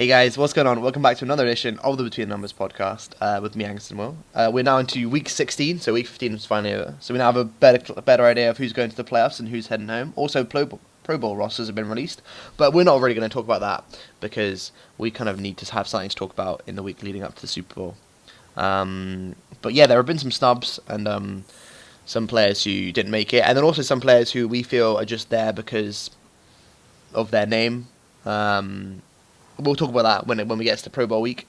Hey guys, what's going on? Welcome back to another edition of the Between the Numbers podcast with me, Angus and Will. We're now into week 16, so week 15 is finally over. So we now have a better idea of who's going to the playoffs and who's heading home. Also, Pro Bowl rosters have been released, but we're not really going to talk about that because we kind of need to have something to talk about in the week leading up to the Super Bowl. But yeah, there have been some snubs and some players who didn't make it, and then also some players who we feel are just there because of their name. We'll talk about that when we get to the Pro Bowl week.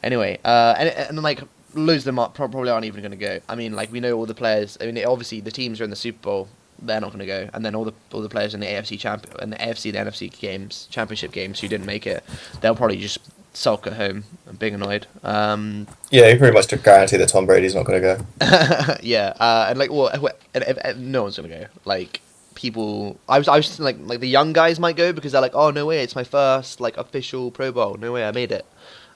Anyway, and like loads of them probably aren't even going to go. I mean, like we know all the players. I mean, obviously the teams are in the Super Bowl. They're not going to go, and then all the players in the AFC and the NFC games, championship games who didn't make it, they'll probably just sulk at home and being annoyed. Yeah, you pretty much guarantee that Tom Brady's not going to go. Yeah, and like if no one's going to go. Like people, I was thinking like the young guys might go because they're like, oh no way, it's my first like official Pro Bowl. No way, I made it.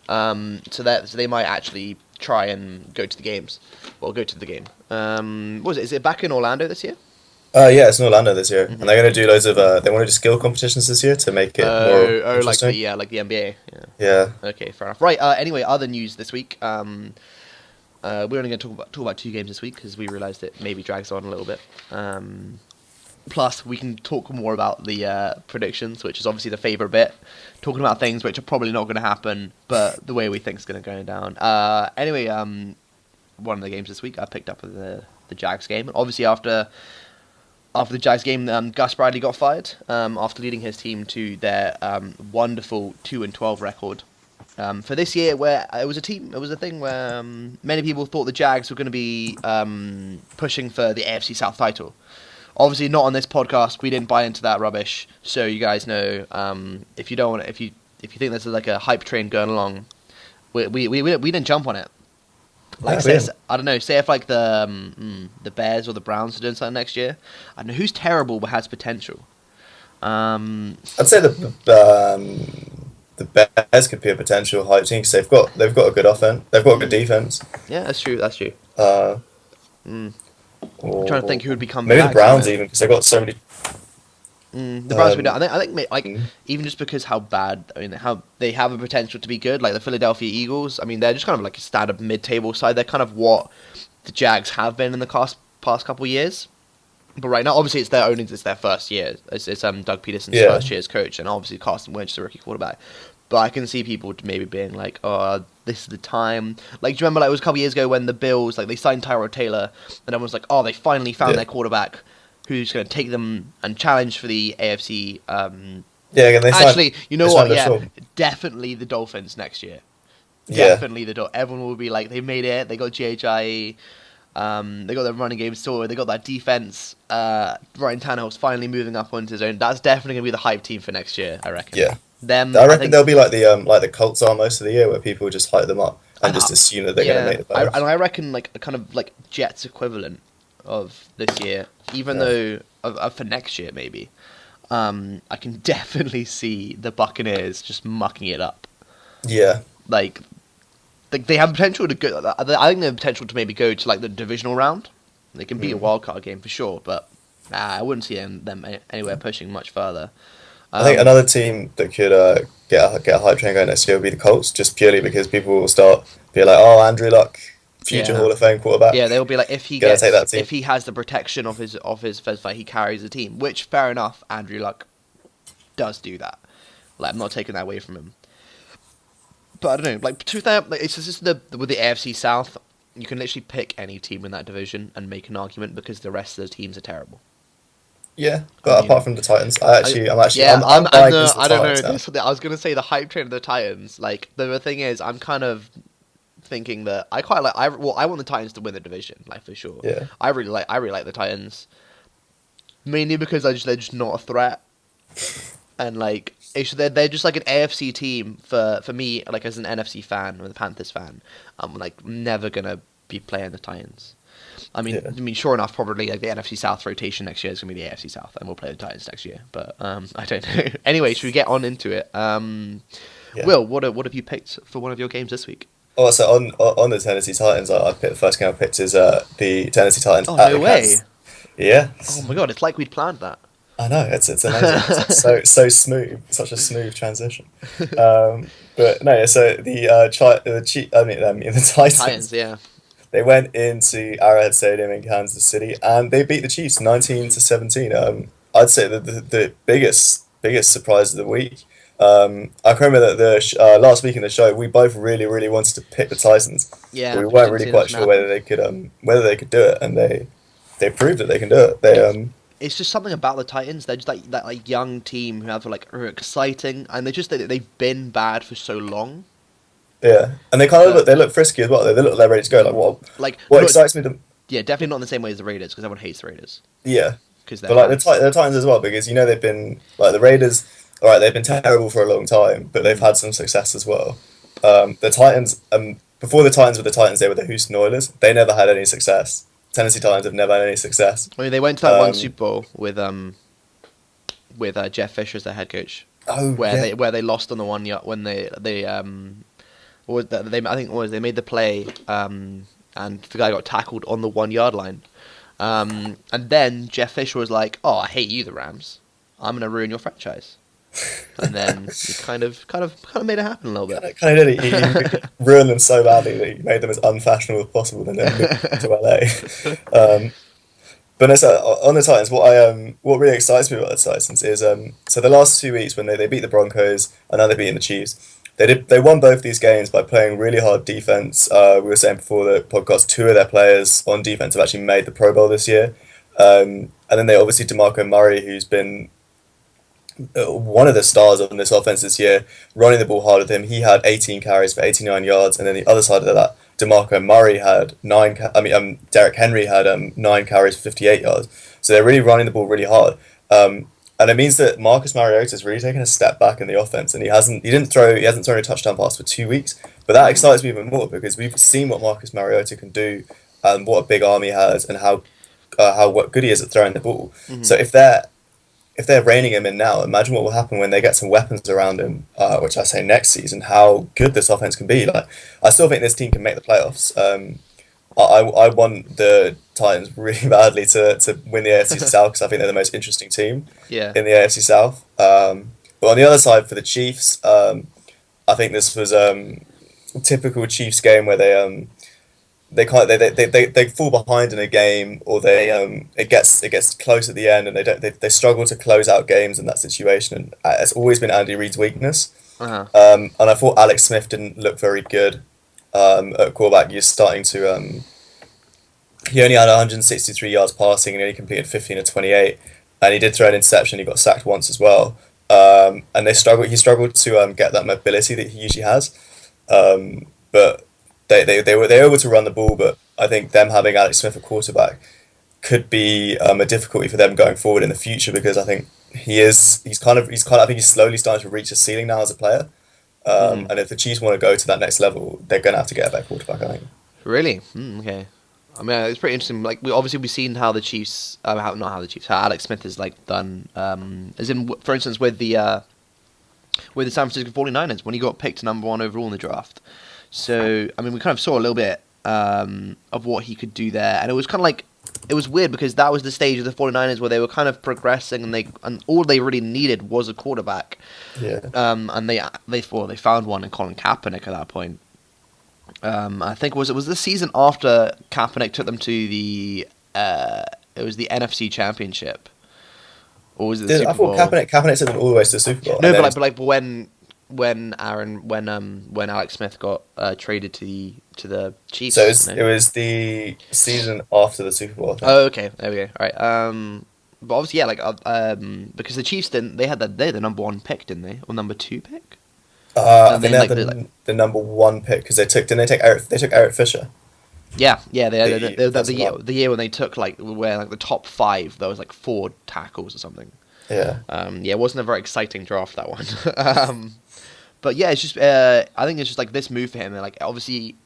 So they might actually try and go to the games, or go to the game. What was it? Is it back in Orlando this year? Yeah, it's in Orlando this year, and they're going to do loads of. They want to do skill competitions this year to make it more interesting. like the NBA. Yeah. Okay, fair enough. Right. Anyway, other news this week. We're only going to talk about 2 games this week because we realised it maybe drags on a little bit. Plus, we can talk more about the predictions, which is obviously the favourite bit. Talking about things which are probably not going to happen, but the way we think is going to go down. Anyway, one of the games this week I picked up the Jags game. Obviously, after the Jags game, Gus Bradley got fired after leading his team to their wonderful 2-12 record. For this year, where it was a thing where many people thought the Jags were going to be pushing for the AFC South title. Obviously, not on this podcast. We didn't buy into that rubbish. So you guys know, if you think this is like a hype train going along, we didn't jump on it. Like I don't know. Say if like the Bears or the Browns are doing something next year. I don't know who's terrible but has potential. I'd say the Bears could be a potential hype team because they've got a good offense. They've got a good defense. Yeah, that's true. I'm trying to think who would become maybe the Browns even because they've got so many. The Browns would. I think even just because how they have a potential to be good, like the Philadelphia Eagles. I mean, they're just kind of like a standard mid-table side. They're kind of what the Jags have been in the past couple of years. But right now, obviously, it's their first year. It's Doug Peterson's first year as coach, and obviously Carson Wentz is a rookie quarterback. But I can see people maybe being like, "Oh, this is the time." Like, do you remember? Like, it was a couple of years ago when the Bills they signed Tyrod Taylor, and everyone's like, "Oh, they finally found their quarterback who's going to take them and challenge for the AFC." You know what? Yeah, definitely the Dolphins next year. Definitely the Dolphins. Everyone will be like, "They made it. They got GHI. They got their running game sorted. They got that defense. Ryan Tannehill's finally moving up onto his own. That's definitely going to be the hype team for next year, I reckon." Yeah. I reckon they'll be like the Colts are most of the year, where people just hype them up and just assume that they're going to make the playoffs. And I reckon like a kind of like Jets equivalent of this year, even though for next year maybe. I can definitely see the Buccaneers just mucking it up. Yeah. Like they have potential to go. I think they have potential to maybe go to like the divisional round. They can be a wild card game for sure, but I wouldn't see them anywhere pushing much further. I think another team that could get a hype train going next year will be the Colts, just purely because people will start being like, "Oh, Andrew Luck, future Hall of Fame quarterback." Yeah, they'll be like, if he has the protection of his first fight, he carries the team. Which, fair enough, Andrew Luck does do that. Like, I'm not taking that away from him. But I don't know. Like, it's just with the AFC South, you can literally pick any team in that division and make an argument because the rest of the teams are terrible. Yeah, but apart from the Titans, I don't know. I was gonna say the hype train of the Titans. Like the thing is, I'm kind of thinking that I quite like. I want the Titans to win the division, like for sure. Yeah. I really like the Titans, mainly because they're just not a threat, and like they're just like an AFC team for me. Like as an NFC fan or the Panthers fan, I'm like never gonna be playing the Titans. I mean, sure enough, probably like the NFC South rotation next year is going to be the AFC South, and we'll play the Titans next year. But I don't know. Anyway, should we get on into it? Will, what have you picked for one of your games this week? Oh, so on the Tennessee Titans, I picked the first game I picked is the Tennessee Titans. Oh, no way! Yeah. Oh my god, it's like we'd planned that. I know it's amazing. It's so smooth, such a smooth transition. But no, so the The Titans Titans, yeah. they went into Arrowhead Stadium in Kansas City and they beat the Chiefs 19-17. I'd say the biggest surprise of the week. I can remember that last week in the show we both really wanted to pick the Titans, but Yeah, we just weren't didn't really see that quite was sure gonna happen. whether they could do it, and they proved that they can do it. It's just something about the Titans. They're just like that like young team who have like are exciting, and they've been bad for so long. Yeah, and they kind of But look frisky as well. They look like they're ready to go. Like like what not excites me the yeah, definitely not in the same way as the Raiders because everyone hates the Raiders yeah, because they're but like fans. The Titans as well, because they've been like the Raiders. All right, they've been terrible for a long time, but they've Mm. had some success as well. The Titans, before the Titans were the Titans, they were the Houston Oilers. They never had any success. Tennessee Titans have never had any success. I mean, they went to that one Um, Super Bowl with Jeff Fisher as their head coach, oh where yeah, they lost on the 1 yard when they what was that, they I think it was they made the play and the guy got tackled on the 1 yard line, and then Jeff Fisher was like, "Oh, I hate you, the Rams. I'm gonna ruin your franchise." And then he kind of made it happen a little bit. kind of did. He ruined them so badly that he made them as unfashionable as possible, and then moved them to LA. But no, so on the Titans, what really excites me about the Titans is so the last 2 weeks when they beat the Broncos and now they're beating the Chiefs, they won both these games by playing really hard defense. We were saying before the podcast, two of their players on defense have actually made the Pro Bowl this year, and then they obviously DeMarco Murray, who's been one of the stars on this offense this year, running the ball hard with him. He had 18 carries for 89 yards, and then the other side of that, DeMarco Murray had Derek Henry had 9 carries for 58 yards. So they're really running the ball really hard, and it means that Marcus Mariota has really taken a step back in the offense, and he hasn't thrown a touchdown pass for 2 weeks. But that excites me even more because we've seen what Marcus Mariota can do, and what a big arm he has, and how what good he is at throwing the ball. Hmm. So if they're reining him in now, imagine what will happen when they get some weapons around him, which I say next season, how good this offense can be. Like, I still think this team can make the playoffs. I want the Titans really badly to win the AFC South because I think they're the most interesting team Yeah. in the AFC South. But on the other side, for the Chiefs, I think this was a typical Chiefs game where they fall behind in a game, or it gets close at the end, and they struggle to close out games in that situation, and it's always been Andy Reid's weakness. Uh-huh. And I thought Alex Smith didn't look very good at quarterback. You're starting to he only had 163 yards passing and he only completed 15 of 28, and he did throw an interception. He got sacked once as well, and he struggled to get that mobility that he usually has, but. They were able to run the ball, but I think them having Alex Smith at quarterback could be a difficulty for them going forward in the future, because I think I think he's slowly starting to reach his ceiling now as a player. Hmm. And if the Chiefs want to go to that next level, they're going to have to get a better quarterback, I think. Really? Okay. I mean, it's pretty interesting. Like, we've seen how the Chiefs, how Alex Smith has like done. As in, for instance, with the San Francisco 49ers when he got picked #1 overall in the draft. So, I mean, we kind of saw a little bit of what he could do there, and it was kind of like it was weird because that was the stage of the 49ers where they were kind of progressing, and all they really needed was a quarterback. Yeah. And they found one in Colin Kaepernick at that point. I think it was the season after Kaepernick took them to the it was the NFC Championship, or was it the I Super Bowl? thought Kaepernick took them all the way to the Super Bowl. No, and then but like when Alex Smith got traded to the Chiefs. so No? it was the season after the Super Bowl, I think. Oh, okay, there we go. All right. But obviously, yeah, like because the Chiefs they had the #1 pick, didn't they, or #2 pick? I And think then, they had the #1 pick because didn't they take Eric Fisher? Yeah, they That's the year when they took where like the top 5, there was like 4 tackles or something. Yeah. Yeah, it wasn't a very exciting draft, that one. But yeah, it's just I think it's just like this move for him, and like obviously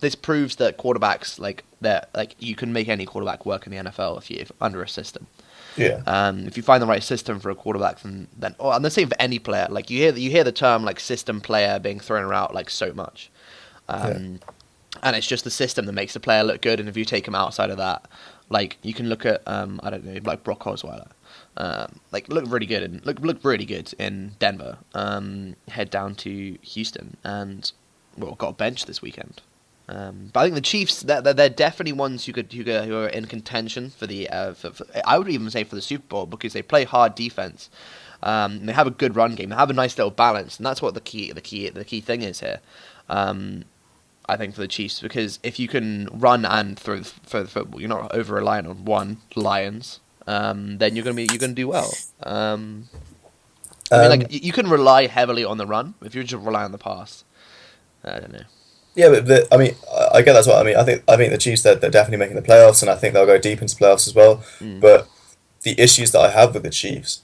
this proves that quarterbacks that you can make any quarterback work in the NFL if under a system. Yeah. If you find the right system for a quarterback, then and the same for any player. Like you hear the term like system player being thrown around like so much, and it's just the system that makes the player look good. And if you take him outside of that, like you can look at I don't know, like Brock Osweiler. looked really good and looked really good in Denver. Head down to Houston and got a bench this weekend. But I think the Chiefs, they're definitely ones who are in contention for the I would even say for the Super Bowl, because they play hard defense. They have a good run game. They have a nice little balance, and that's what the key thing is here. I think for the Chiefs, because if you can run and throw the football, you're not over reliant on one Lions. Then you're gonna do well. You can rely heavily on the run if you just rely on the pass. I don't know. Yeah, but I get that's what I mean. I think the Chiefs, they're definitely making the playoffs, and I think they'll go deep into playoffs as well. But the issues that I have with the Chiefs,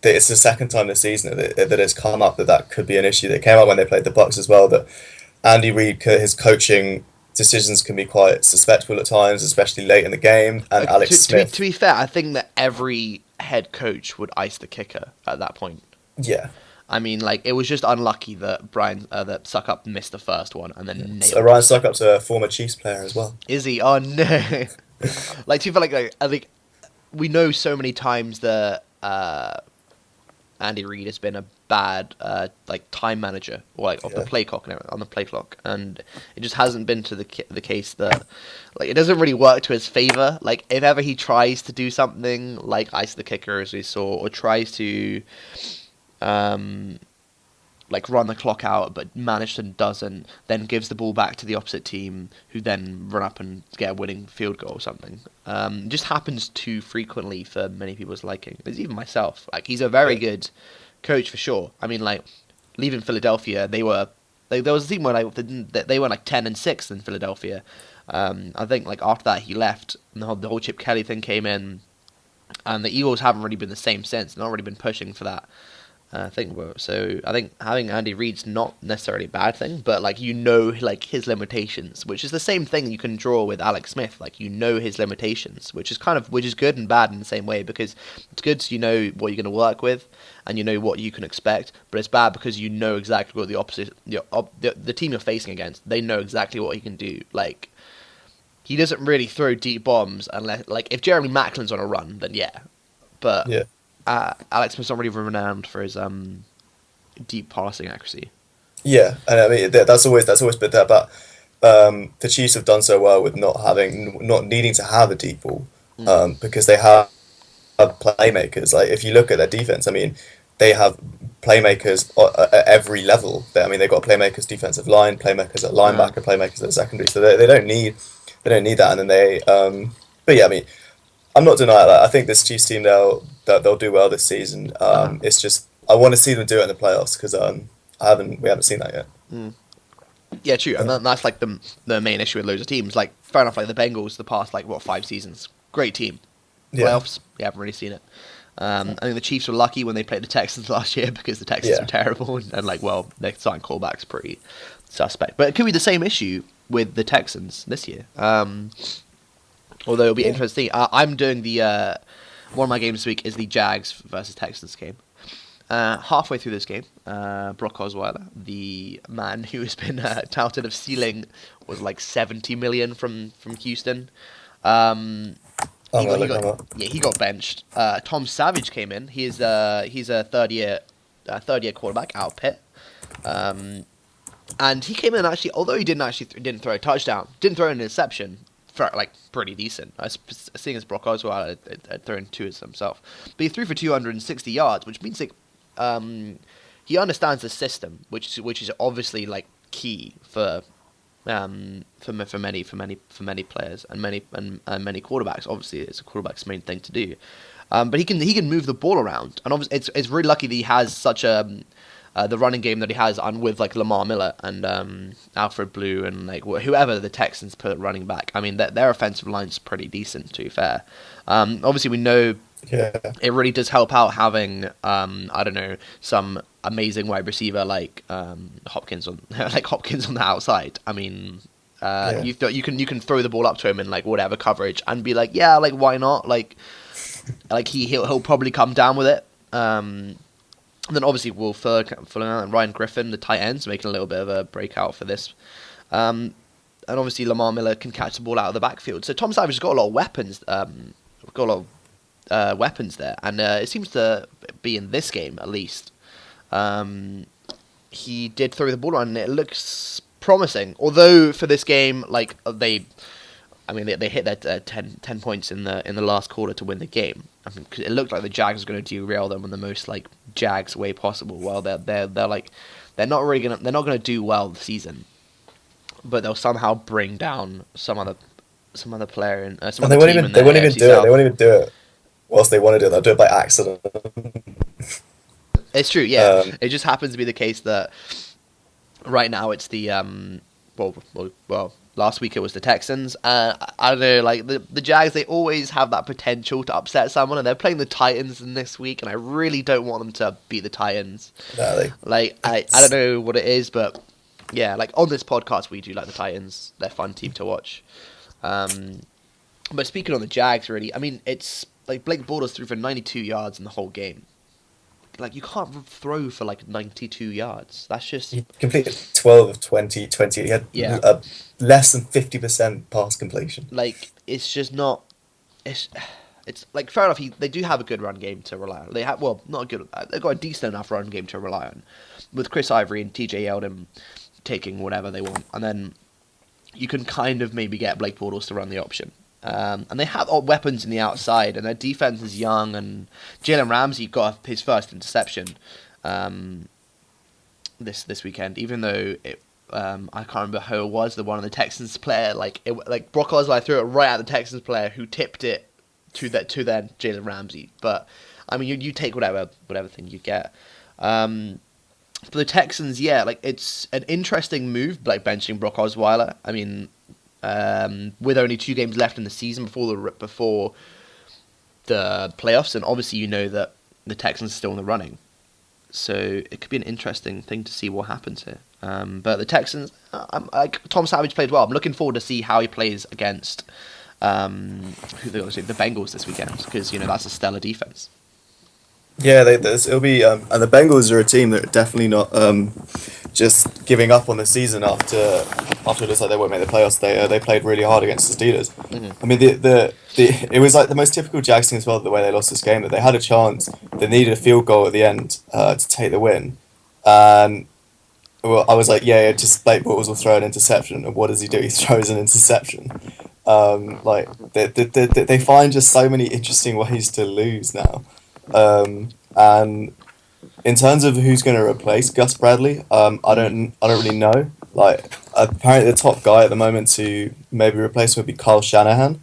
that it's the second time this season that it's come up that could be an issue. That came up when they played the Bucks as well. That Andy Reid, his coaching decisions can be quite suspectful at times, especially late in the game. And Alex Smith. To be fair, I think that every head coach would ice the kicker at that point. Yeah. I mean, it was just unlucky that that Suckup missed the first one and then nailed So Ryan Suckup's a former Chiefs player as well. Is he? Oh no! To feel I think we know so many times that Andy Reid has been a bad time manager or the play clock and everything, on the play clock, and it just hasn't been to the case that it doesn't really work to his favor. If ever he tries to do something like ice the kicker, as we saw, or tries to run the clock out, but managed and doesn't, then gives the ball back to the opposite team, who then run up and get a winning field goal or something. It just happens too frequently for many people's liking. There's even myself. He's a very good coach for sure. I mean, leaving Philadelphia, there was a team where they were 10-6 in Philadelphia. I think after that he left, and the whole Chip Kelly thing came in, and the Eagles haven't really been the same since. They've not really been pushing for that. So I think having Andy Reid's not necessarily a bad thing, but his limitations, which is the same thing you can draw with Alex Smith. His limitations, which is good and bad in the same way, because it's good so you know what you're going to work with and you know what you can expect, but it's bad because you know exactly what the team you're facing against, they know exactly what he can do. He doesn't really throw deep bombs unless if Jeremy Macklin's on a run, then yeah, but yeah. Alex Smith's not really renowned for his deep passing accuracy. Yeah, and I mean that's always been there. But the Chiefs have done so well with not needing to have a deep ball, because they have playmakers. If you look at their defense, I mean, they have playmakers at every level. They've got playmakers defensive line, playmakers at linebacker, playmakers at secondary. So they don't need that. And then but yeah, I mean, I'm not denying that. I think this Chiefs team they'll do well this season. It's just I want to see them do it in the playoffs, because we haven't seen that yet. Yeah, true. And that's the main issue with loads of teams. Fair enough. The Bengals, the past 5 seasons, great team. Playoffs, you haven't really seen it. I think the Chiefs were lucky when they played the Texans last year, because the Texans were terrible, and their starting quarterback's pretty suspect. But it could be the same issue with the Texans this year. Although it'll be interesting. I'm doing one of my games this week is the Jags versus Texans game. Halfway through this game, Brock Osweiler, the man who has been touted of stealing was $70 million from Houston. He got benched. Tom Savage came in. He's a third year quarterback out of Pitt. And he came in actually, although he didn't throw a touchdown, didn't throw an interception. Pretty decent. Seeing as Brock Osweiler had thrown 2 himself, but he threw for 260 yards, which means he understands the system, which is obviously key for many players and many quarterbacks. Obviously, it's a quarterback's main thing to do, but he can move the ball around, and obviously it's really lucky that he has such the running game that he has with Lamar Miller and Alfred Blue and whoever the Texans put running back. I mean, their offensive line's pretty decent, to be fair. Obviously, we know it really does help out having some amazing wide receiver Hopkins on Hopkins on the outside. I mean, you can throw the ball up to him in whatever coverage and be why not? He'll probably come down with it. And then obviously Will Fuller and Ryan Griffin, the tight ends, making a little bit of a breakout for this. And obviously Lamar Miller can catch the ball out of the backfield. So Tom Savage has got a lot of weapons. Got a lot weapons there, and it seems to be in this game at least. He did throw the ball on, and it looks promising. Although for this game, like they hit their 10 points in the last quarter to win the game. I mean, 'cause it looked like the Jags were going to derail them in the most like Jags way possible. Well, they're not gonna do well this season, but they'll somehow bring down some other player and some And other team in the they won't even AFC do it. South. They won't even do it whilst they want to do it. They'll do it by accident. It's true, yeah. Um, It just happens to be the case that right now it's the well, last week it was the Texans. I don't know, like the Jags, they always have that potential to upset someone, and they're playing the Titans in this week, and I really don't want them to beat the Titans. no, Like I don't know what it is, but yeah, like on this podcast we do like the Titans. They're a fun team to watch. But speaking on the Jags, really, I mean, it's like Blake Bortles threw for 92 yards in the whole game. Like, you can't throw for like 92 yards. That's just he completed 12 of 20. He had Yeah. less than 50% pass completion. like it's just not. It's like fair enough. They do have a good run game to rely on. They have not a good. They've got a decent enough run game to rely on, with Chris Ivory and TJ Yeldon taking whatever they want, and then you can kind of maybe get Blake Bortles to run the option. And they have weapons in the outside, and their defense is young. And Jalen Ramsey got his first interception this weekend, even though I can't remember who it was. The one of the Texans player, like Brock Osweiler threw it right at the Texans player, who tipped it to then Jalen Ramsey. But I mean, you take whatever thing you get. For the Texans, yeah, like it's an interesting move, like benching Brock Osweiler. I mean, with only 2 games left in the season before the playoffs, and obviously you know that the Texans are still in the running, so it could be an interesting thing to see what happens here. But the Texans, like Tom Savage played well. I'm looking forward to see how he plays against the Bengals this weekend, because you know that's a stellar defense. Yeah, it'll be, and the Bengals are a team that are definitely not just giving up on the season after it looks like they won't make the playoffs. They played really hard against the Steelers. Mm-hmm. I mean, it was like the most typical Jags thing as well, the way they lost this game, that they had a chance, they needed a field goal at the end to take the win, and I was like, yeah, just Blake Bortles will throw an interception, and what does he do? He throws an interception. Like they find just so many interesting ways to lose now. And in terms of who's going to replace Gus Bradley, I don't really know. Like, apparently the top guy at the moment to maybe replace him would be Kyle Shanahan,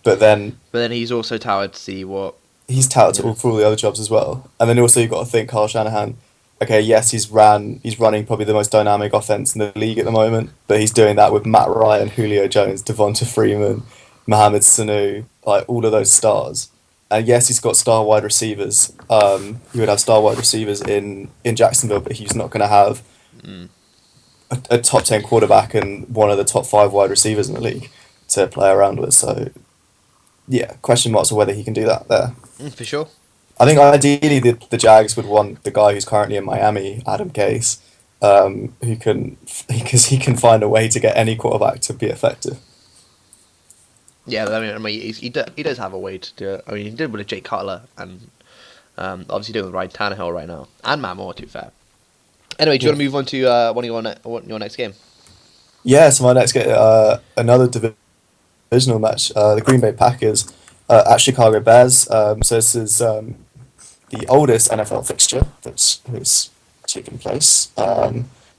but then he's also touted to see what he's touted for all the other jobs as well. And then also you've got to think Kyle Shanahan. Okay, yes, he's running probably the most dynamic offense in the league at the moment, but he's doing that with Matt Ryan, Julio Jones, Devonta Freeman, Mohamed Sanu, like all of those stars. And yes, he's got star wide receivers. He would have star wide receivers in Jacksonville, but he's not going to have a top 10 quarterback and one of the top 5 wide receivers in the league to play around with. So, yeah, question marks on whether he can do that there. For sure. I think ideally the Jags would want the guy who's currently in Miami, Adam Gase, because he can find a way to get any quarterback to be effective. Yeah, I mean, he does have a way to do it. I mean, he did with Jake Cutler, and obviously doing with Ryan Tannehill right now, and Matt Moore, to be fair. Anyway, do you want to move on to one of your next game? Yeah, so my next game, another divisional match, the Green Bay Packers at Chicago Bears. So this is the oldest NFL fixture that's taken place.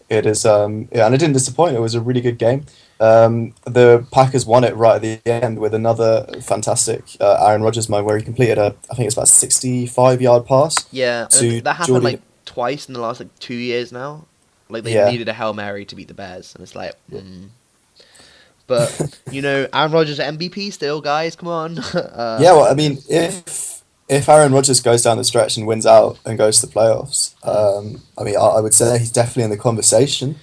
It is, and it didn't disappoint. It was a really good game. The Packers won it right at the end with another fantastic Aaron Rodgers moment where he completed I think it's about 65-yard pass. Yeah, that happened like twice in the last 2 years now. Like they needed a Hail Mary to beat the Bears, and it's like, But you know, Aaron Rodgers MVP still, guys. Come on. Yeah, well, I mean, if Aaron Rodgers goes down the stretch and wins out and goes to the playoffs, I mean, I would say he's definitely in the conversation.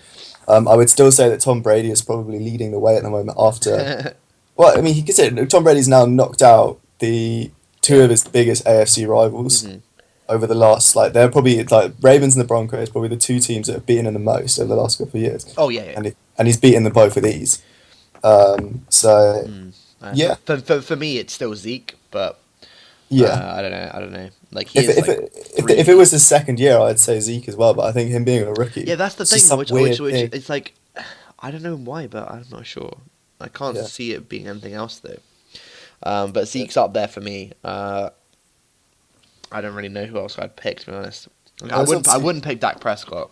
I would still say that Tom Brady is probably leading the way at the moment after... Well, I mean, he could say Tom Brady's now knocked out the 2 of his biggest AFC rivals over the last... Like, they're probably... Like, Ravens and the Broncos probably the 2 teams that have beaten him the most over the last couple of years. Oh, yeah. And he's beaten them both with ease. Yeah. For me, it's still Zeke, but... Yeah. I don't know. Like he If is if like it, if it three. was his second year, I'd say Zeke as well. But I think him being a rookie, Yeah, that's the it's just thing. some weird Which thing. it's like, I don't know why, but I'm not sure. I can't Yeah. see it being anything else though. But Zeke's up there for me. I don't really know who else I'd pick, to be honest. Like, Well, it's I obviously wouldn't pick Dak Prescott.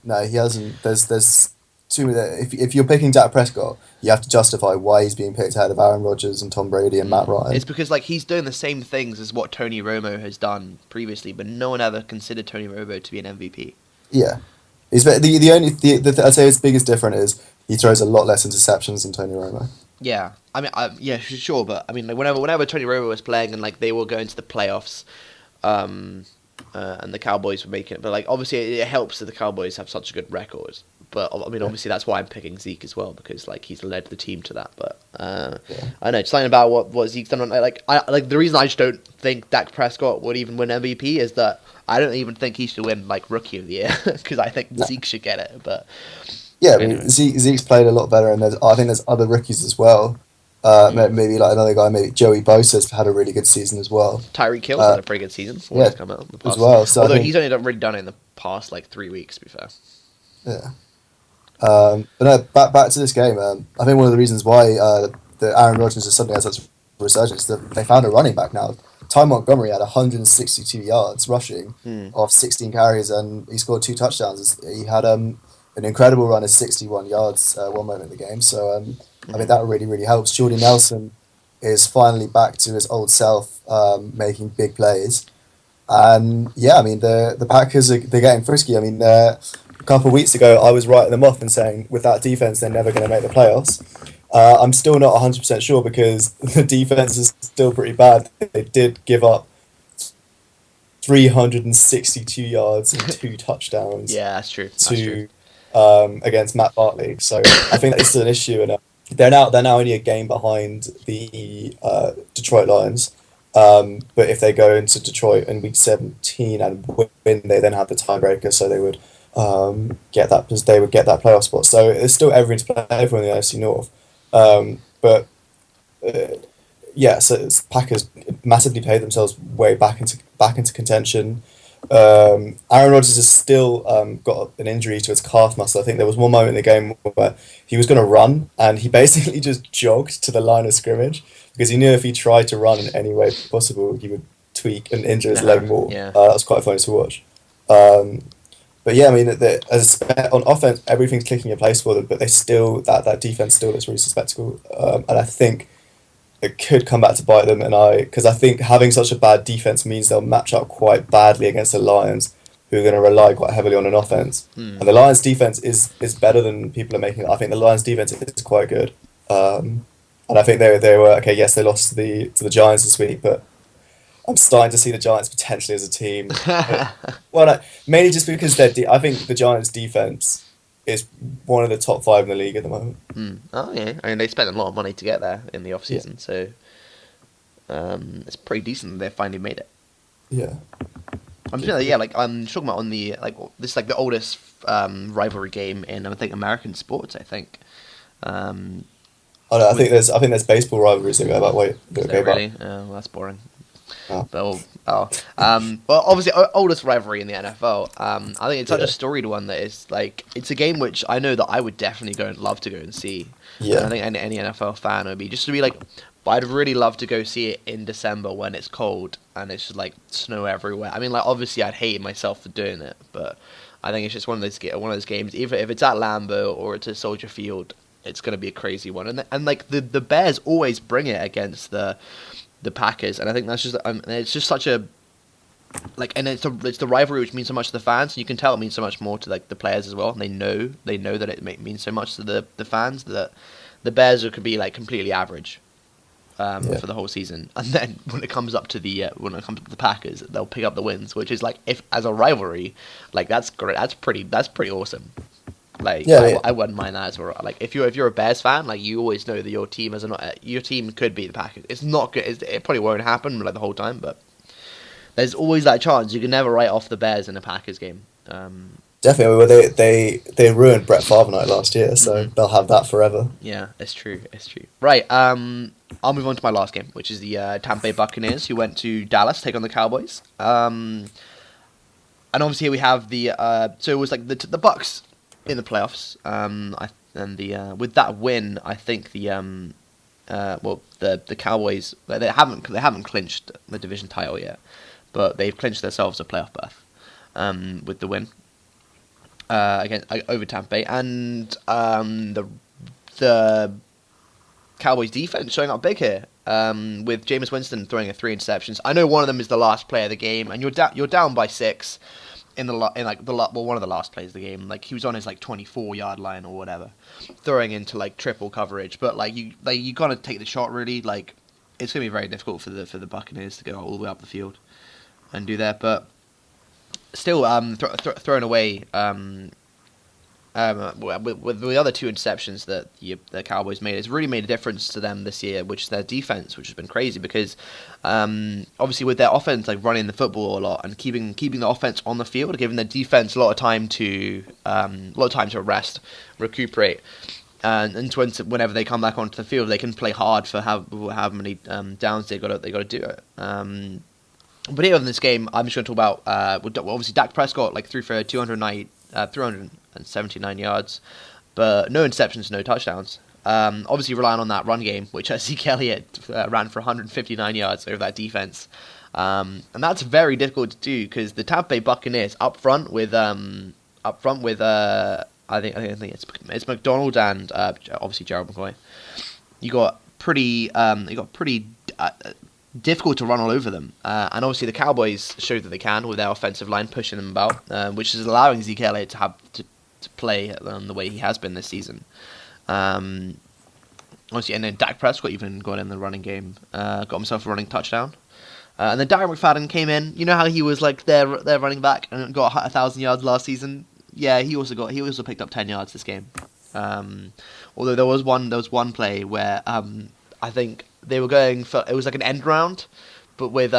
no, he hasn't. There's too many. If you're picking Dak Prescott, you have to justify why he's being picked ahead of Aaron Rodgers and Tom Brady and Matt It's Ryan. because like he's doing the same things as what Tony Romo has done previously, but no one ever considered Tony Romo to be an MVP. Yeah, the only I'd say his biggest difference is he throws a lot less interceptions than Tony Romo. Yeah, I mean, yeah, sure, but I mean, like whenever Tony Romo was playing and like they were going to the playoffs, um, and the Cowboys were making it, but like obviously it helps that the Cowboys have such a good record. But I mean, Yeah. obviously that's why I'm picking Zeke as well because like he's led the team to that. But Yeah. I don't know, just something about what Zeke's done. I the reason I just don't think Dak Prescott would even win MVP is that I don't even think he should win like Rookie of the Year because I think No. Zeke should get it. But Yeah, I anyway, mean Zeke's played a lot better, and I think there's other rookies as well. Maybe like another guy, maybe Joey Bosa's had a really good season as well. Tyreek Hill's Uh, had a pretty good season for when yeah, he's come out in the as past. well. So I Although think he's only really done it in the past like 3 weeks. To be fair. yeah. But no, back to this game. I think one of the reasons why the Aaron Rodgers is suddenly has such a resurgence is that they found a running back now. Ty Montgomery had 162 yards rushing Hmm. off 16 carries, and he scored 2 touchdowns. He had an incredible run of 61 yards one moment in the game. So I think that really, really helps. Jordy Nelson is finally back to his old self, making big plays. And yeah, I mean the Packers they're getting frisky. I mean, a couple of weeks ago, I was writing them off and saying with that defense, they're never going to make the playoffs. I'm still not 100% sure because the defense is still pretty bad. They did give up 362 yards and 2 touchdowns Yeah, that's true. That's true. to against Matt Barkley. So I think that is still an issue, and they're now only a game behind the Detroit Lions. But if they go into Detroit in week 17 and win, they then have the tiebreaker, so they would get that because they would get that playoff spot. So there's still everything to play for in the NFC North. But yeah, so Packers massively played themselves way back into contention. Aaron Rodgers has still got an injury to his calf muscle. I think there was one moment in the game where he was going to run and he basically just jogged to the line of scrimmage because he knew if he tried to run in any way possible, he would tweak and injure his leg more. Yeah. That was quite funny to watch. But yeah, I mean, on offense, everything's clicking in place for them, but they still that defense still looks really susceptible, and I think it could come back to bite them. Because I think having such a bad defense means they'll match up quite badly against the Lions, who are going to rely quite heavily on an offense. And the Lions' defense is better than people are making it. I think the Lions' defense is quite good, and I think they were okay. Yes, they lost to the Giants this week, but I'm starting to see the Giants potentially as a team. Well, no, mainly just because I think the Giants' defense is one of the top 5 in the league at the moment. Oh yeah, I mean they spent a lot of money to get there in the off season, so it's pretty decent that they finally made it. Yeah. I'm just yeah, like I'm talking about on the like this is like the oldest rivalry game in I think American sports. I think. I don't know, I think there's baseball rivalries that go that way. That So go back. really, well, that's boring. Oh. Well, obviously, oldest rivalry in the NFL. I think it's such Yeah. a storied one that it's like it's a game which I know that I would definitely go and love to go and see. Yeah. And I think any NFL fan would be just to be like, but I'd really love to go see it in December when it's cold and it's just like snow everywhere. I mean, like obviously I'd hate myself for doing it, but I think it's just one of those games. Either if it's at Lambeau or it's at Soldier Field, it's gonna be a crazy one. And like the Bears always bring it against the Packers, and I think that's just it's just such a like, and it's the rivalry which means so much to the fans, and you can tell it means so much more to like the players as well. And they know that it means so much to the fans that the Bears could be like completely average for the whole season, and then when it comes up to the Packers, they'll pick up the wins, which is like if as a rivalry, like that's great. That's pretty awesome. Like I wouldn't mind that as well. Like if you're a Bears fan, like you always know that your team could beat the Packers. It's not good. It probably won't happen like the whole time, but there's always that chance. You can never write off the Bears in a Packers game. Definitely. Well, they ruined Brett Favre night last year, so they'll have that forever. Yeah, it's true. It's true. Right. I'll move on to my last game, which is the Tampa Bay Buccaneers, who went to Dallas to take on the Cowboys. And obviously here we have the so it was like the Bucks in the playoffs. With that win, I think the Cowboys, they haven't clinched the division title yet, but they've clinched themselves a playoff berth with the win over Tampa Bay, and the Cowboys defense showing up big here. With Jameis Winston throwing 3 interceptions. I know one of them is the last play of the game, and you're down by 6 one of the last plays of the game. Like, he was on his 24-yard line or whatever, throwing into triple coverage. But you gotta take the shot really. Like, it's gonna be very difficult for the Buccaneers to go all the way up the field and do that. But still, throwing away. With the other 2 interceptions that the Cowboys made, it's really made a difference to them this year, which is their defense, which has been crazy because obviously with their offense running the football a lot and keeping the offense on the field, giving their defense a lot of time to rest, recuperate, and whenever they come back onto the field, they can play hard for how many downs they got to do it. But here in this game, I'm just going to talk about obviously Dak Prescott threw for 379 yards, but no interceptions, no touchdowns. Obviously relying on that run game, which Zeke Elliott ran for 159 yards over that defense. And that's very difficult to do because the Tampa Bay Buccaneers up front with I think it's McDonald and obviously Gerald McCoy. You got pretty difficult to run all over them, and obviously the Cowboys showed that they can with their offensive line pushing them about, which is allowing Zeke Elliott to play the way he has been this season. Obviously, and then Dak Prescott even got in the running game, got himself a running touchdown. And then Darren McFadden came in. You know how he was their running back and got 1,000 yards last season. Yeah, he also picked up 10 yards this game. Although there was one play where I think they were going for, it was like an end round, but with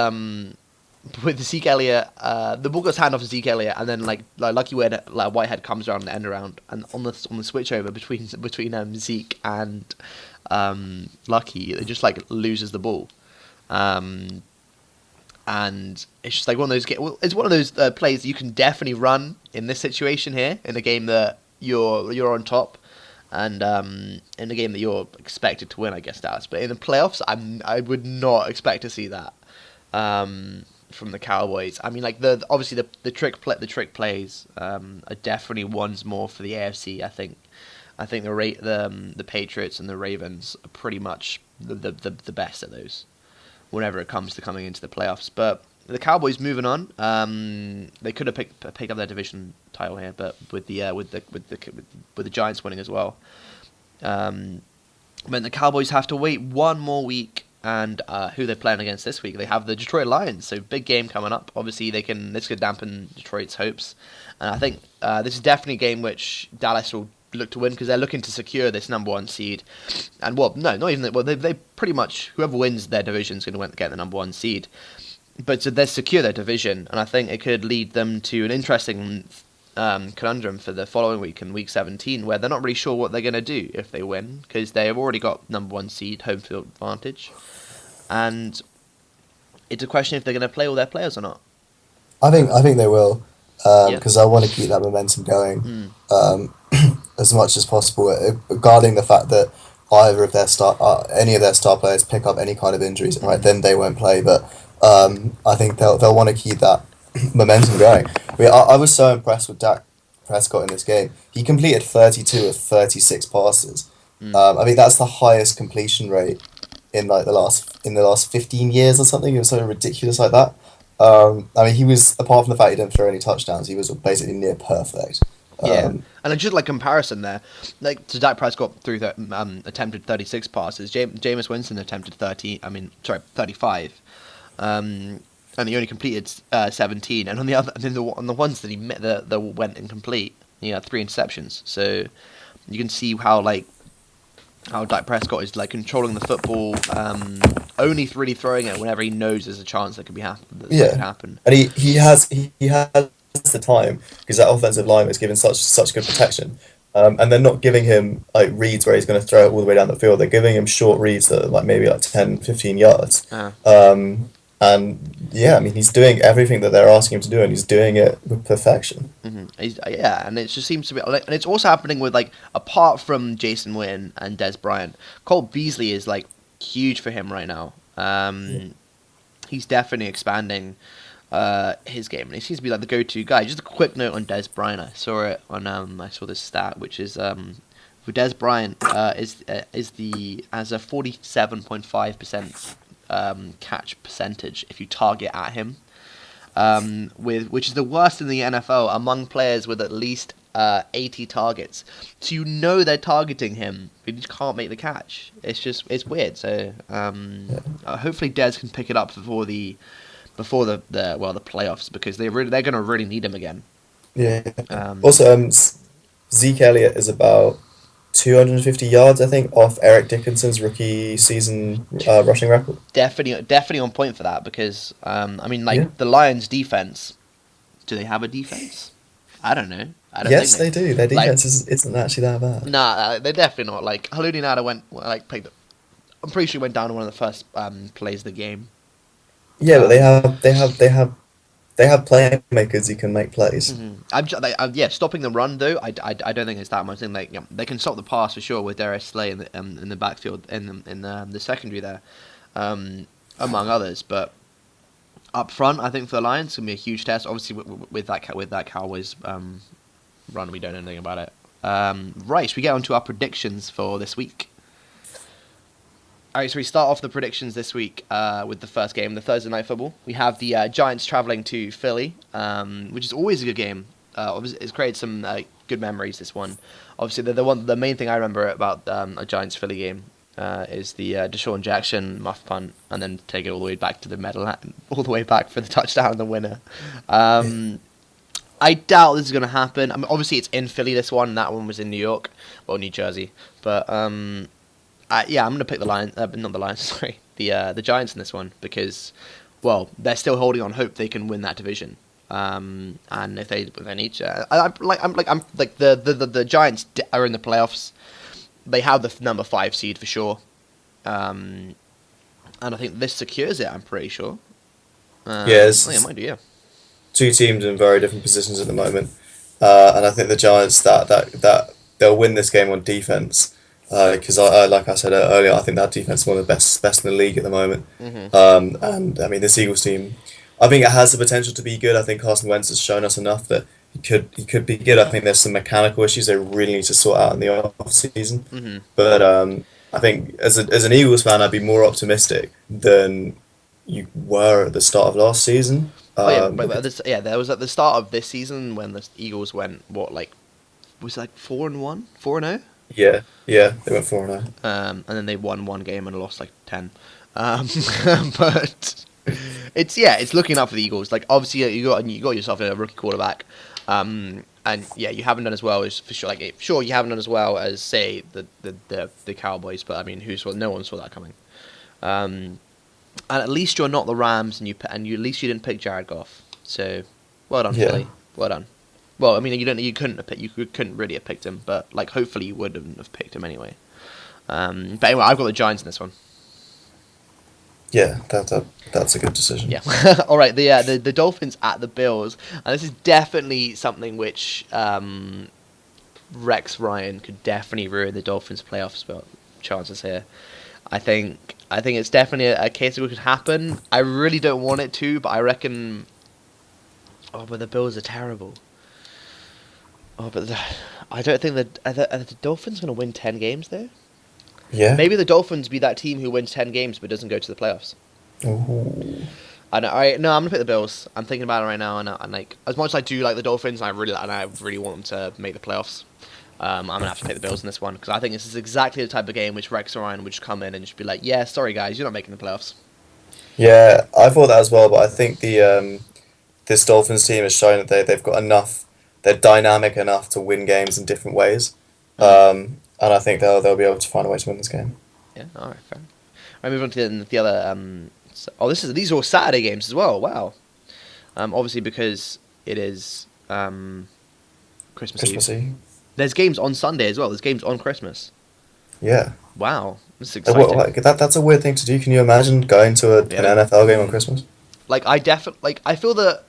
Zeke Elliott, the ball gets handed off to Zeke Elliott, and then Lucky Whitehead comes around the end around, and on the switch over between Zeke and Lucky, it just loses the ball, and it's just one of those it's one of those plays that you can definitely run in this situation here in a game that you're on top. And in a game that you're expected to win, I guess, Dallas. But in the playoffs, I would not expect to see that from the Cowboys. I mean, obviously the trick plays are definitely ones more for the AFC. I think the Patriots and the Ravens are pretty much the best at those whenever it comes to coming into the playoffs. But the Cowboys moving on, they could have picked up their division title here, but with the Giants winning as well, then the Cowboys have to wait one more week. And who they're playing against this week? They have the Detroit Lions, so big game coming up. Obviously, this could dampen Detroit's hopes, and I think this is definitely a game which Dallas will look to win because they're looking to secure this number 1 seed. And they pretty much, whoever wins their division is going to get the number 1 seed. But so they secure their division, and I think it could lead them to an interesting conundrum for the following week in Week 17, where they're not really sure what they're going to do if they win, because they have already got number 1 seed, home field advantage, and it's a question if they're going to play all their players or not. I think they will, because I want to keep that momentum going as much as possible, regarding the fact that any of their star players pick up any kind of injuries, right? Then they won't play, but. I think they'll want to keep that momentum going. I was so impressed with Dak Prescott in this game. He completed 32 of 36 passes. I think that's the highest completion rate in the last 15 years or something. It was so ridiculous like that. I mean, he was, apart from the fact he didn't throw any touchdowns, he was basically near perfect. Yeah, and just comparison there, so Dak Prescott attempted 36 passes. Jameis Winston attempted 35. And he only completed 17. And on the ones that he met that went incomplete, he had 3 interceptions. So you can see how Dak Prescott is controlling the football, only really throwing it whenever he knows there's a chance that could happen. And he has the time, because that offensive line was given such good protection. And they're not giving him like reads where he's going to throw it all the way down the field. They're giving him short reads that are like maybe like 10, 15 yards. Uh, And yeah, I mean, he's doing everything that they're asking him to do, and he's doing it with perfection. yeah, and it just seems to be, like, and it's also happening with like apart from Jason Witten and Des Bryant, Cole Beasley is like huge for him right now. He's definitely expanding his game, and he seems to be like the go-to guy. Just a quick note on Des Bryant. I saw it on I saw this stat, which is for Des Bryant is the as a 47.5% catch percentage if you target at him, with which is the worst in the NFL among players with at least 80 targets. So you know they're targeting him, but he just can't make the catch. It's weird. So hopefully Des can pick it up before the playoffs, because they're going to really need him again. Yeah. Um, Also, Zeke Elliott is about 250 yards, I think, off Eric Dickinson's rookie season rushing record. definitely on point for that, because I mean, Yeah. like the Lions' defense. Do they have a defense? I don't know. I don't Yes, think they do. Their like. defense isn't actually that bad. Nah, they're definitely not. Like Haludi Nada played. I'm pretty sure he went down in one of the first plays of the game. Yeah, but Um, they have playmakers who can make plays. yeah, stopping the run though, I don't think it's that much. I think like, they can stop the pass for sure with Darius Slay in the backfield in the secondary there, among others. But up front, I think for the Lions, it's gonna be a huge test. Obviously, with that Cowboys run, we don't know anything about it. Right, so we get on to our predictions for this week. Alright, so we start off the predictions this week with the first game, the Thursday Night Football. We have the Giants travelling to Philly, which is always a good game. It's created some good memories, this one. Obviously, the main thing I remember about a Giants-Philly game is the Deshaun Jackson muff punt, and then take it all the way back to the all the way back for the touchdown and the winner. I doubt this is going to happen. I mean, obviously, it's in Philly, this one. That one was in New York, well, New Jersey. But yeah, I'm going to pick the Lions. Not the Lions, sorry. The Giants in this one, because, well, they're still holding on hope they can win that division. And if they need to, the Giants are in the playoffs. They have the number 5 seed for sure. And I think this secures it. I'm pretty sure. Yeah, I think it might do. Yeah. two teams in very different positions at the moment, and I think the Giants that they'll win this game on defense. Because like I said earlier, I think that defense is one of the best in the league at the moment. And I mean, this Eagles team, I think it has the potential to be good. I think Carson Wentz has shown us enough that he could be good. I think there's some mechanical issues they really need to sort out in the off season. But I think as an Eagles fan, I'd be more optimistic than you were at the start of last season. Oh yeah, there was at the start of this season when the Eagles went was it like 4-1, 4-0. Yeah, they went 4-0. And then they won one game and lost like 10. But it's looking up for the Eagles. Like obviously you got yourself a rookie quarterback, and yeah, you haven't done as well as for sure. Like sure, you haven't done as well as say the Cowboys, but I mean, no one saw that coming. And at least you're not the Rams, and at least you didn't pick Jared Goff. So well done, Philly. Well done. Well, I mean, you couldn't really have picked him, but like hopefully you wouldn't have picked him anyway. But anyway, I've got the Giants in this one. Yeah, that's a good decision. Yeah. All right. The Dolphins at the Bills, and this is definitely something which Rex Ryan could definitely ruin the Dolphins' playoff chances here. I think it's definitely a case of it could happen. I really don't want it to, but I reckon. Oh, but the Bills are terrible. Oh, but I don't think are the Dolphins going to win 10 games though. Yeah. Maybe the Dolphins be that team who wins 10 games but doesn't go to the playoffs. Ooh. I know. No, I'm gonna pick the Bills. I'm thinking about it right now, and like as much as I do like the Dolphins, I really want them to make the playoffs. I'm gonna have to pick the Bills in this one because I think this is exactly the type of game which Rex Ryan would just come in and just be like, "Yeah, sorry guys, you're not making the playoffs." Yeah, I thought that as well, but I think this Dolphins team has shown that they've got enough. They're dynamic enough to win games in different ways, and I think they'll be able to find a way to win this game. Yeah. All right. Fair. All right. Move on to the other. These are all Saturday games as well. Wow. Obviously because it is Christmas Eve. There's games on Sunday as well. There's games on Christmas. Yeah. Wow, this is What, exciting. like, that's a weird thing to do. Can you imagine going to an Yeah. NFL game on Christmas? Like I feel that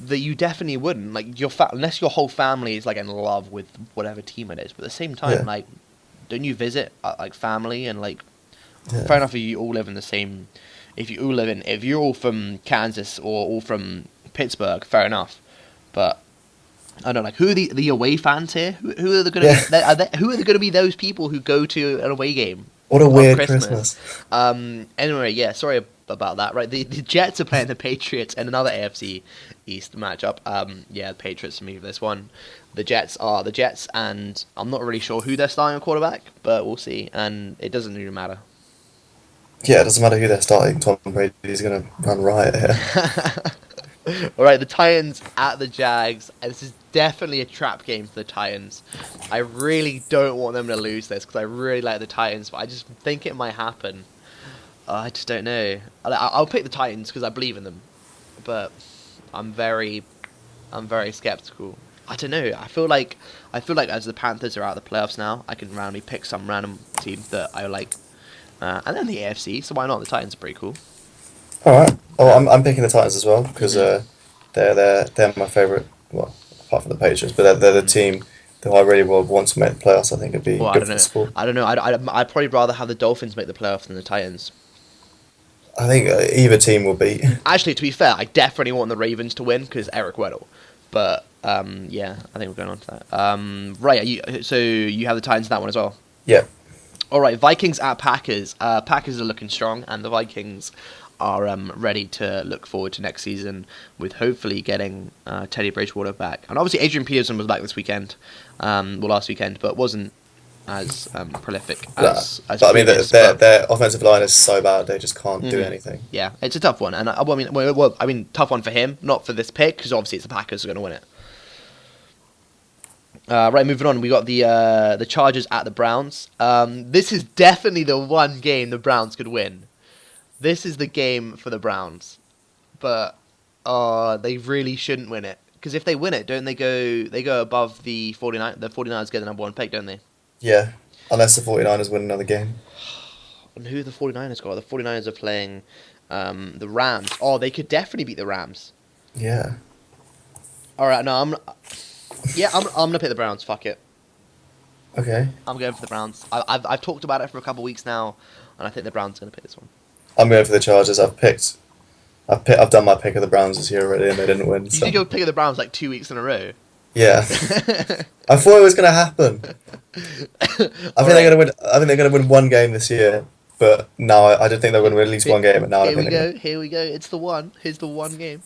you definitely wouldn't like unless your whole family is like in love with whatever team it is. But at the same time, Yeah. like, don't you visit like family and like fair Yeah. enough if you all live in the same. If you're all from Kansas or all from Pittsburgh, fair enough. But I don't know, like who are the away fans here? Who are going to Yeah. be? Who are going to be those people who go to an away game What a on weird Christmas? Christmas. Anyway, yeah, sorry about that. Right, the Jets are playing the Patriots in another AFC East matchup. Yeah, the Patriots for me for this one. The Jets are the Jets, and I'm not really sure who they're starting at quarterback, but we'll see. And it doesn't really matter. Yeah, it doesn't matter who they're starting. Tom Brady's going to run riot here. All right, the Titans at the Jags. And this is definitely a trap game for the Titans. I really don't want them to lose this because I really like the Titans, but I just think it might happen. I just don't know. I'll pick the Titans because I believe in them, but I'm very skeptical. I don't know. I feel like as the Panthers are out of the playoffs now, I can randomly pick some random teams that I like, and then the AFC. So why not? The Titans are pretty cool. All right. Oh, I'm picking the Titans as well because they're my favourite. Well, apart from the Patriots, but they're the team that I really will want to make the playoffs. I think it'd be Well, I good don't for the know. sport. I don't know. I'd probably rather have the Dolphins make the playoffs than the Titans. I think either team will beat. Actually, to be fair, I definitely want the Ravens to win because Eric Weddle. But yeah, I think we're going on to that. Right, so you have the Titans in that one as well. Yeah. All right, Vikings at Packers. Packers are looking strong, and the Vikings are ready to look forward to next season with hopefully getting Teddy Bridgewater back. And obviously, Adrian Peterson was back this weekend, last weekend, but wasn't as prolific as But I mean, previous. their offensive line is so bad they just can't do anything. Yeah, it's a tough one, and I mean, tough one for him, not for this pick, because obviously it's the Packers who are going to win it. Right, moving on, we got the Chargers at the Browns. This is definitely the one game the Browns could win. This is the game for the Browns, but they really shouldn't win it, because if they win it, don't they go above the 49? The 49ers get the number one pick, don't they? Yeah. Unless the 49ers win another game. And who the 49ers got? The 49ers are playing the Rams. Oh, they could definitely beat the Rams. Yeah. All right, no, I'm gonna pick the Browns. Fuck it, Okay. I'm going for the Browns. I've talked about it for a couple of weeks now, and I think the Browns are gonna pick this one. I'm going for the Chargers. I've done my pick of the Browns this year already, and they didn't win. You So. did your pick of the Browns like 2 weeks in a row. Yeah. I thought it was going to happen. I think they're going to win. I think they're going to win one game this year, but now I did think they were going to win at least one game, and now I Here think we they're go. Here we go. It's the one. Here's the one game.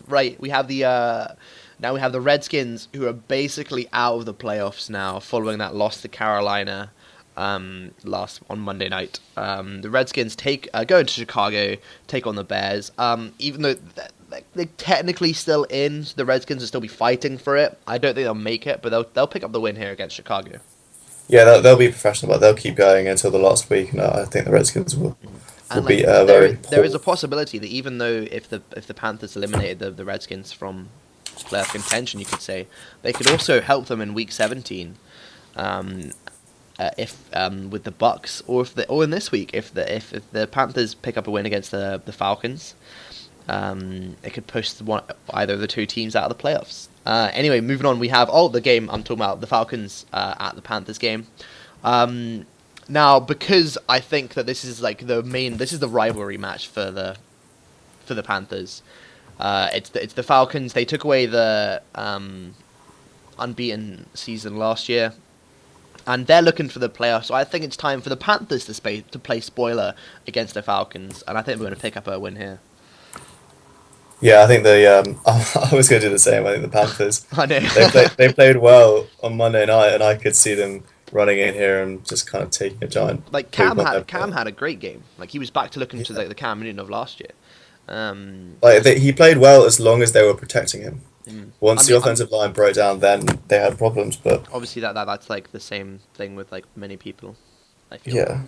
Right. We have the now we have the Redskins, who are basically out of the playoffs now, following that loss to Carolina last on Monday night. The Redskins go into Chicago, take on the Bears. Even though they're technically still in, the Redskins will still be fighting for it. I don't think they'll make it, but they'll pick up the win here against Chicago. Yeah, they'll be professional, but they'll keep going until the last week, and I think the Redskins will And beat like, very there is poor. a possibility that even though if the Panthers eliminated the Redskins from playoff contention, you could say they could also help them in Week 17, if with the Bucks, or in this week if the Panthers pick up a win against the Falcons, it could push either of the two teams out of the playoffs. Anyway, moving on, we have the game I'm talking about, the Falcons at the Panthers game. Now, because I think that this is like this is the rivalry match for the Panthers. It's the Falcons. They took away the unbeaten season last year, and they're looking for the playoffs. So I think it's time for the Panthers to play spoiler against the Falcons, and I think we're going to pick up a win here. Yeah, I think I was going to do the same. I think the Panthers. I know. They played well on Monday night, and I could see them running in here and just kind of taking a giant. Like Cam had a great game. Like he was back to looking to the Cam Newton of last year. He played well as long as they were protecting him. Once I the mean, offensive line broke down, then they had problems. But obviously that's like the same thing with like many people, I feel. yeah,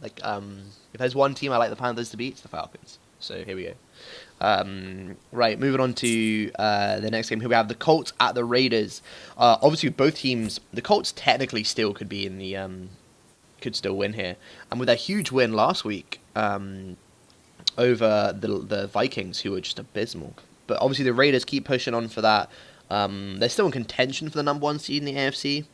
Like if there's one team I like the Panthers to beat, it's the Falcons. So here we go. Right, moving on to the next game. Here we have the Colts at the Raiders. Obviously, both teams, the Colts technically still could be in the could still win here, and with a huge win last week over the Vikings, who were just abysmal. But obviously, the Raiders keep pushing on for that. They're still in contention for the number 1 seed in the AFC,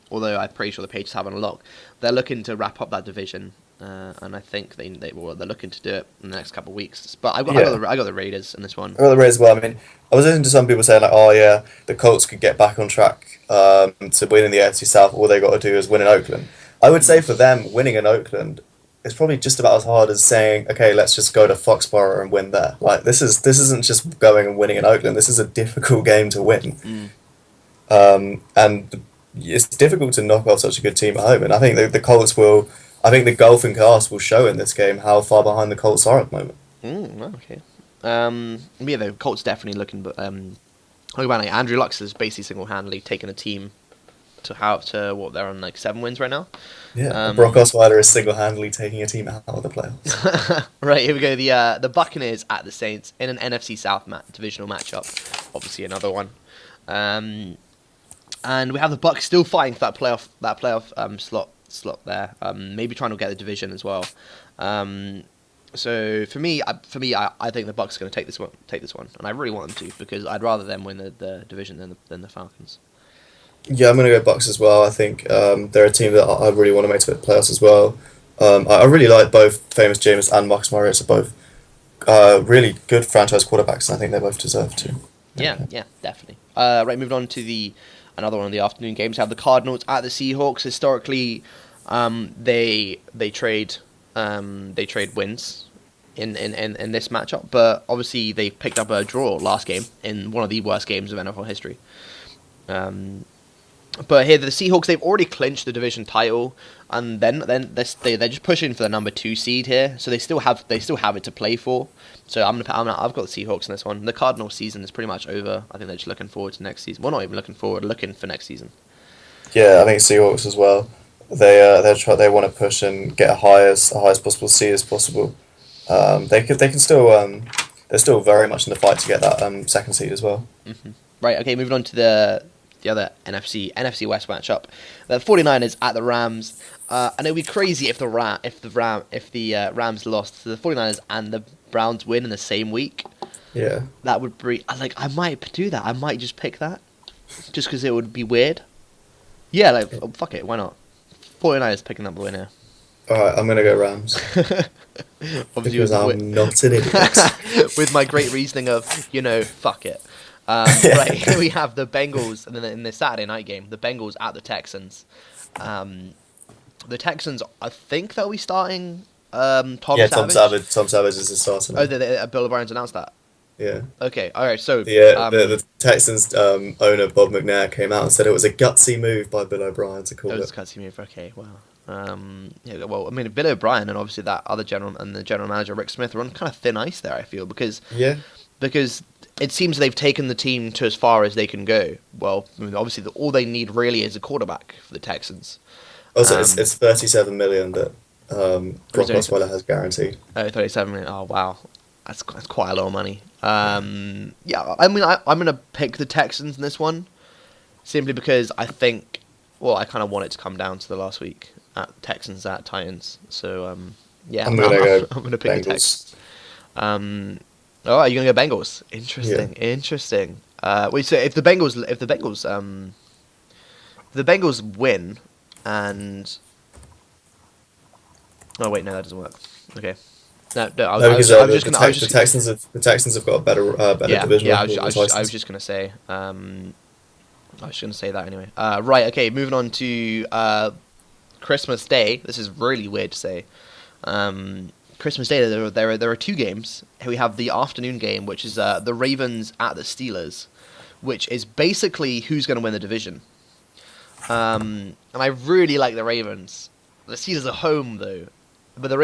although I'm pretty sure the Patriots have it on lock. They're looking to wrap up that division. And I think they're looking to do it in the next couple of weeks. But I got the Raiders in this one. I got the Raiders as well. I mean, I was listening to some people saying like, oh yeah, the Colts could get back on track to win in the AFC South. All they got to do is win in Oakland. I would say for them, winning in Oakland is probably just about as hard as saying, okay, let's just go to Foxborough and win there. Like this isn't just going and winning in Oakland. This is a difficult game to win, and it's difficult to knock off such a good team at home. And I think the Colts will. I think the golfing cast will show in this game how far behind the Colts are at the moment. Okay. Yeah, the Colts definitely looking, but Andrew Luck has basically single-handedly taken a team to what they're on like 7 wins right now. Yeah, Brock Osweiler is single-handedly taking a team out of the playoffs. Right, here we go. The Buccaneers at the Saints in an NFC South divisional matchup. Obviously, another one. And we have the Bucs still fighting for that playoff slot there. Maybe trying to get the division as well. So for me, I think the Bucs are going to take this one, and I really want them to because I'd rather them win the division than the Falcons. Yeah, I'm going to go Bucs as well. I think they're a team that I really want to make to the playoffs as well. I really like both famous Jameis and Marcus Mariota, both really good franchise quarterbacks, and I think they both deserve to. Yeah, definitely. Right, moving on to another one of the afternoon games. We have the Cardinals at the Seahawks. Historically, they trade wins in this matchup, but obviously they picked up a draw last game in one of the worst games of NFL history. But here the Seahawks, they've already clinched the division title, and then they're just pushing for the number 2 seed here, so they still have it to play for. So I've got the Seahawks in this one. The Cardinals season is pretty much over. I think they're just looking forward to next season. Well, not even looking forward, looking for next season. Yeah, I think Seahawks as well. They want to push and get the highest possible seed as possible. They can still they're still very much in the fight to get that 2nd seed as well. Mm-hmm. Right. Okay. Moving on to the other NFC West matchup. The 49ers at the Rams. And it'd be crazy if the Rams lost to the 49ers and the Browns win in the same week. Yeah. That would be I might do that. I might just pick that, just because it would be weird. Yeah, fuck it, why not? 49ers picking up the winner. Alright, I'm gonna go Rams. Because I'm not an idiot. With my great reasoning of, fuck it. Right, here we have the Bengals, and then in the Saturday night game, the Bengals at the Texans. The Texans, I think they'll be starting Tom Savage. Tom Savage is the starter now. Oh, Bill O'Brien's announced that? Yeah. Okay, alright, so... The Texans owner, Bob McNair, came out and said it was a gutsy move by Bill O'Brien to call it. It was a gutsy move, okay, wow. Bill O'Brien and obviously that other general manager, Rick Smith, are on kind of thin ice there, I feel, because it seems they've taken the team to as far as they can go. Well, obviously all they need really is a quarterback for the Texans. Also, it's 37 million that Brock Osweiler has guaranteed. Oh, 37 million. Oh, wow. That's quite a lot of money. I'm going to pick the Texans in this one, simply because I think, I kind of want it to come down to the last week at Texans at Titans. So, I'm going to pick the Texans. You're going to go Bengals. Interesting. Yeah. Interesting. Wait, so if the Bengals win, and no, that doesn't work. Okay. The Texans have got a better division. Yeah, I was just gonna say. I was gonna say that anyway. Right. Okay. Moving on to Christmas Day. This is really weird to say. Christmas Day. There are 2 games. We have the afternoon game, which is the Ravens at the Steelers, which is basically who's going to win the division. And I really like the Ravens. The Steelers are home though. But the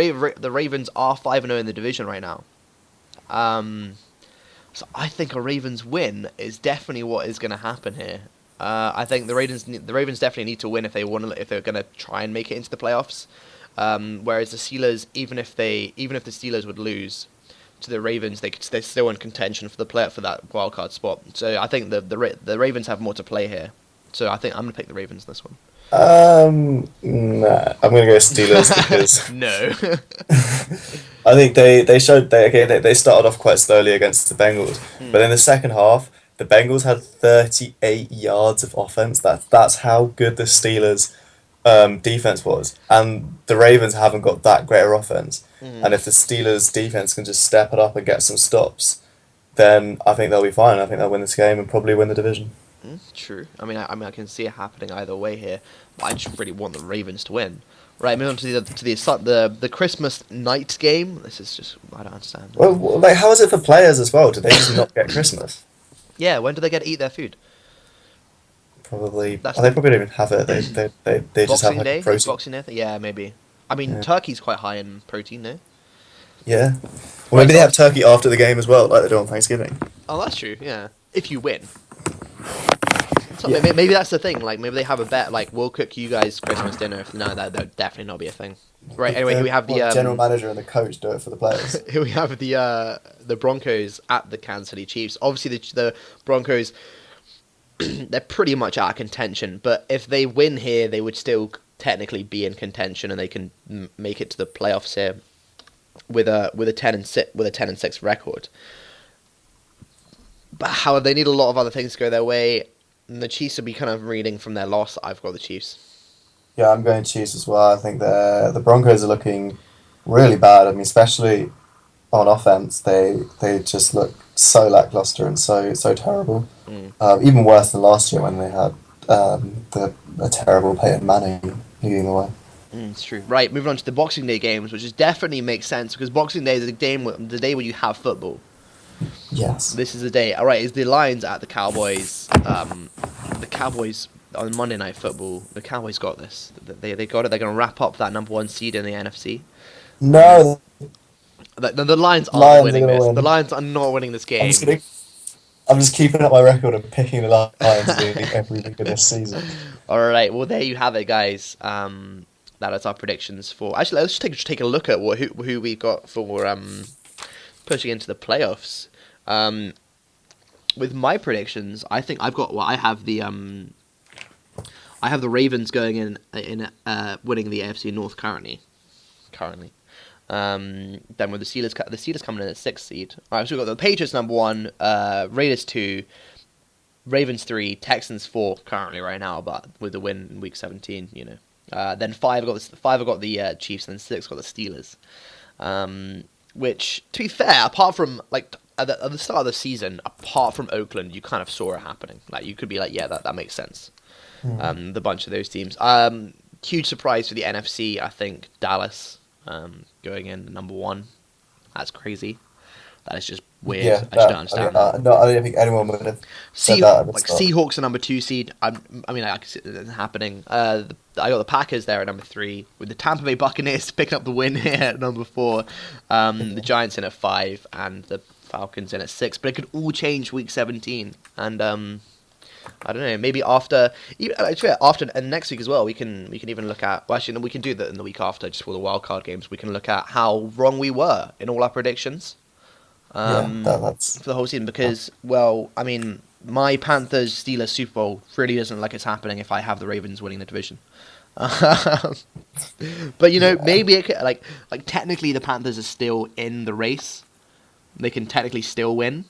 Ravens are 5-0 in the division right now. So I think a Ravens win is definitely what is going to happen here. I think the Ravens definitely need to win if they're going to try and make it into the playoffs. Whereas the Steelers, even if the Steelers would lose, to the Ravens, they're still in contention for that wild card spot. So I think the Ravens have more to play here. So I think I'm gonna pick the Ravens in this one. Nah, I'm gonna go Steelers because No. I think they showed they started off quite slowly against the Bengals, but in the second half, the Bengals had 38 yards of offense. That's how good the Steelers defense was, and the Ravens haven't got that greater offense. And if the Steelers defense can just step it up and get some stops, then I think they'll be fine. I think they'll win this game and probably win the division. True. I can see it happening either way here. But I just really want the Ravens to win. Right, moving on to the Christmas night game. This is just I don't understand. Well, like, how is it for players as well? Do they just not get Christmas? Yeah, when do they get to eat their food? Probably. They That's probably don't even have it. They just have Boxing like Day? a protein. Boxing Day? Yeah, maybe. I mean, Yeah. turkey's quite high in protein, no? Yeah. Well, maybe they have turkey after the game as well, like they do on Thanksgiving. Oh, that's true. Yeah, if you win. So Yeah. maybe that's the thing. Like maybe they have a bet. Like we'll cook you guys Christmas dinner. No, that would definitely not be a thing. Right. Anyway, here we have the general manager and the coach do it for the players. here we have the Broncos at the Kansas City Chiefs. Obviously, the Broncos they're pretty much out of contention. But if they win here, they would still technically be in contention, and they can make it to the playoffs here with a 10-6 record. But however, they need a lot of other things to go their way. And the Chiefs will be kind of reading from their loss. I've got the Chiefs. Yeah, I'm going Chiefs as well. I think the Broncos are looking really bad. I mean, especially on offense, they just look so lackluster and so terrible. Even worse than last year when they had a terrible Peyton Manning leading the way. It's true. Right, moving on to the Boxing Day games, which is definitely makes sense because Boxing Day is the day when you have football. Yes. This is the day. All right, is the Lions at the Cowboys? The Cowboys on Monday Night Football. The Cowboys got this. They got it. They're going to wrap up that number 1 seed in the NFC. No. The Lions aren't Lions winning are gonna this. win. The Lions are not winning this game. I'm just keeping up my record of picking the Lions every week of this season. All right. Well, there you have it, guys. That is our predictions for. Actually, let's just take a look at who we got for pushing into the playoffs. With my predictions, I think I've got. Well, I have the Ravens going in winning the AFC North currently. Then with the Steelers coming in at 6th seed. All right, so we've got the Patriots number 1, Raiders 2, Ravens 3, Texans 4 currently right now, but with the win in Week 17, you know. Then 5 I got the Chiefs, and then 6 got the Steelers. Which, to be fair, apart from like at the start of the season, apart from Oakland, you kind of saw it happening. Like you could be like, yeah, that makes sense. The bunch of those teams. Huge surprise for the NFC. I think Dallas going in number 1. That's crazy. That is just weird. Yeah, I just don't understand that. No, I don't think anyone would have said that at the start. Seahawks are number 2 seed. I can see it happening. I got the Packers there at number 3, with the Tampa Bay Buccaneers picking up the win here at number 4. The Giants in at 5, and the Falcons in at 6. But it could all change Week 17, and I don't know. Maybe after and next week as well, we can even look at. Well, actually, no, we can do that in the week after, just for the wild card games. We can look at how wrong we were in all our predictions. That's For the whole season, because, well, I mean, my Panthers Steelers Super Bowl really doesn't look like it's happening if I have the Ravens winning the division. But you know, maybe it could, like technically the Panthers are still in the race. They can technically still win.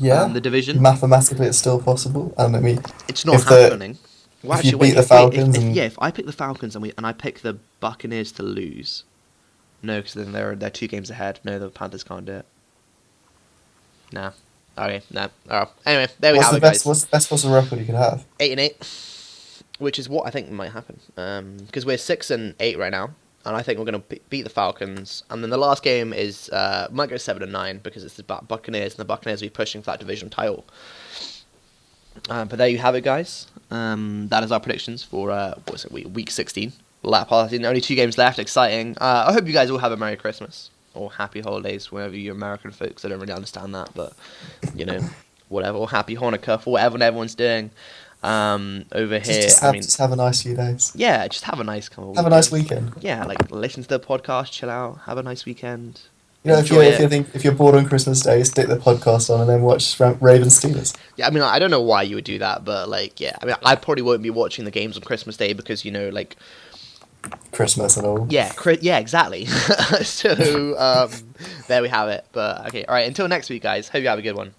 The division. Mathematically, it's still possible, and I mean, it's not happening. Well, if you beat the Falcons, if I pick the Falcons and I pick the Buccaneers to lose, no, because then they're 2 games ahead. No, the Panthers can't do it. Nah. Okay, nah. Oh. Anyway, there we have it, guys. What's the best possible record you could have? 8-8, which is what I think might happen. Because we're 6-8 right now, and I think we're going to beat the Falcons. And then the last game is might go 7-9 because it's the Buccaneers, and the Buccaneers will be pushing for that division title. But there you have it, guys. That is our predictions for Week 16. Lap party. Only 2 games left. Exciting. I hope you guys all have a Merry Christmas or Happy Holidays, wherever you're American folks. I don't really understand that, but you know, whatever. Or Happy Hanukkah for whatever everyone's doing over here. Just have a nice few days. Yeah, just have a nice Have a nice weekend. Yeah, like listen to the podcast, chill out, have a nice weekend. You know, enjoy it. if you're bored on Christmas Day, stick the podcast on and then watch Ravens Steelers. Yeah, I mean, I don't know why you would do that, but like, yeah, I mean, I probably won't be watching the games on Christmas Day because like, Christmas and all. yeah, yeah, exactly. So there we have it. But okay, all right. Until next week, guys. Hope you have a good one.